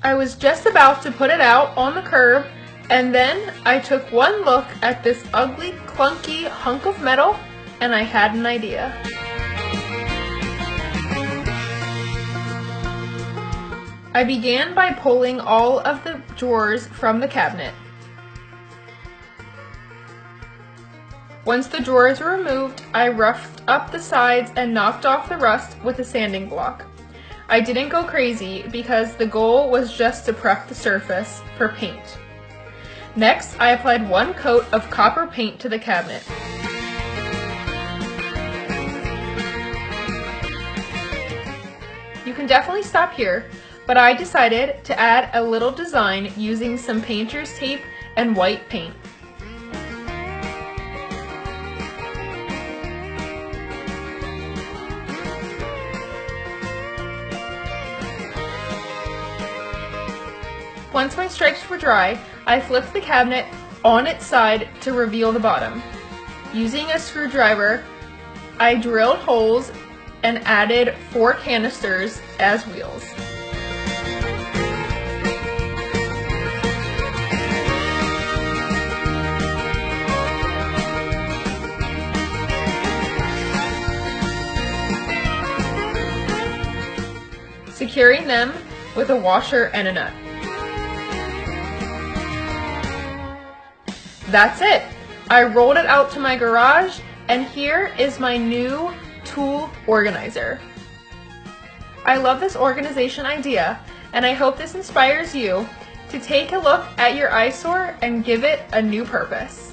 I was just about to put it out on the curb, and then I took one look at this ugly, clunky hunk of metal, and I had an idea. I began by pulling all of the drawers from the cabinet. Once the drawers were removed, I roughed up the sides and knocked off the rust with a sanding block. I didn't go crazy because the goal was just to prep the surface for paint. Next, I applied one coat of copper paint to the cabinet. You can definitely stop here, but I decided to add a little design using some painter's tape and white paint. Once my stripes were dry, I flipped the cabinet on its side to reveal the bottom. Using a screwdriver, I drilled holes and added 4 canisters as wheels. Securing them with a washer and a nut. That's it! I rolled it out to my garage, and here is my new tool organizer. I love this organization idea, and I hope this inspires you to take a look at your eyesore and give it a new purpose.